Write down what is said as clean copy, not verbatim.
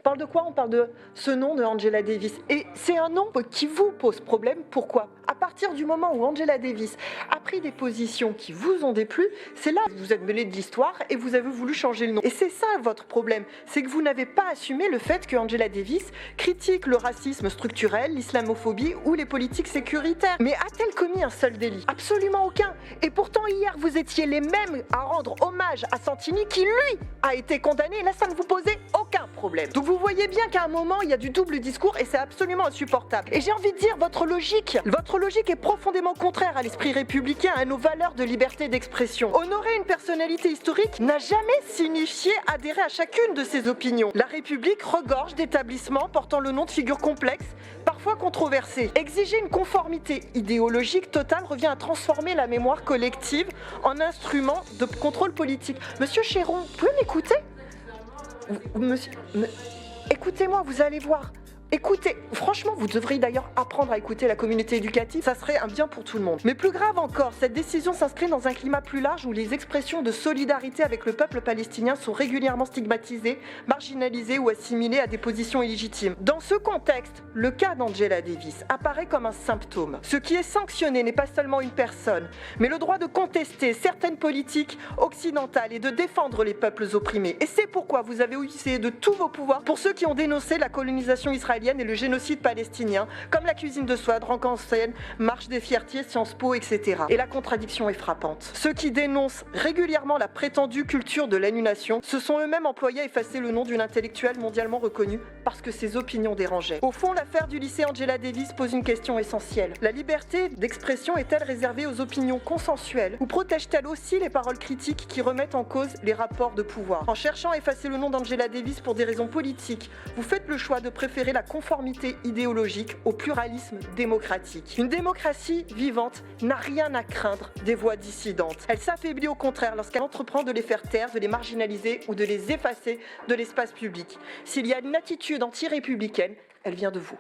parle de quoi? On parle de ce nom de Angela Davis. Et c'est un nom qui vous pose problème. Pourquoi? À partir du moment où Angela Davis a pris des positions qui vous ont déplu, c'est là que vous êtes mêlé de l'histoire et vous avez voulu changer le nom. Et c'est ça votre problème, c'est que vous n'avez pas assumé le fait que Angela Davis critique le racisme structurel, l'islamophobie ou les politiques sécuritaires. Mais a-t-elle commis un seul délit? Absolument aucun. Et pourtant hier vous étiez les mêmes à rendre hommage à Santini qui lui a été condamné et là ça ne vous posait aucun problème. Donc vous voyez bien qu'à un moment il y a du double discours et c'est absolument insupportable. Et j'ai envie de dire votre logique est profondément contraire à l'esprit républicain, à nos valeurs de liberté d'expression. Honorer une personnalité historique n'a jamais signifié adhérer à chacune de ses opinions. La République regorge d'établissements portant le nom de figures complexes, parfois controversées. Exiger une conformité idéologique totale revient à transformer la mémoire collective en instrument de contrôle politique. Monsieur Chéron, vous pouvez m'écouter? Monsieur, écoutez-moi, vous allez voir. Écoutez, franchement, vous devriez d'ailleurs apprendre à écouter la communauté éducative, ça serait un bien pour tout le monde. Mais plus grave encore, cette décision s'inscrit dans un climat plus large où les expressions de solidarité avec le peuple palestinien sont régulièrement stigmatisées, marginalisées ou assimilées à des positions illégitimes. Dans ce contexte, le cas d'Angela Davis apparaît comme un symptôme. Ce qui est sanctionné n'est pas seulement une personne, mais le droit de contester certaines politiques occidentales et de défendre les peuples opprimés. Et c'est pourquoi vous avez usé de tous vos pouvoirs pour ceux qui ont dénoncé la colonisation israélienne et le génocide palestinien, comme la cuisine de Souad, Rank en Seine, Marche des Fiertiers, Sciences Po, etc. Et la contradiction est frappante. Ceux qui dénoncent régulièrement la prétendue culture de l'annulation se sont eux-mêmes employés à effacer le nom d'une intellectuelle mondialement reconnue parce que ses opinions dérangeaient. Au fond, l'affaire du lycée Angela Davis pose une question essentielle. La liberté d'expression est-elle réservée aux opinions consensuelles ou protège-t-elle aussi les paroles critiques qui remettent en cause les rapports de pouvoir? En cherchant à effacer le nom d'Angela Davis pour des raisons politiques, vous faites le choix de préférer la conformité idéologique au pluralisme démocratique. Une démocratie vivante n'a rien à craindre des voix dissidentes. Elle s'affaiblit au contraire lorsqu'elle entreprend de les faire taire, de les marginaliser ou de les effacer de l'espace public. S'il y a une attitude anti-républicaine, elle vient de vous.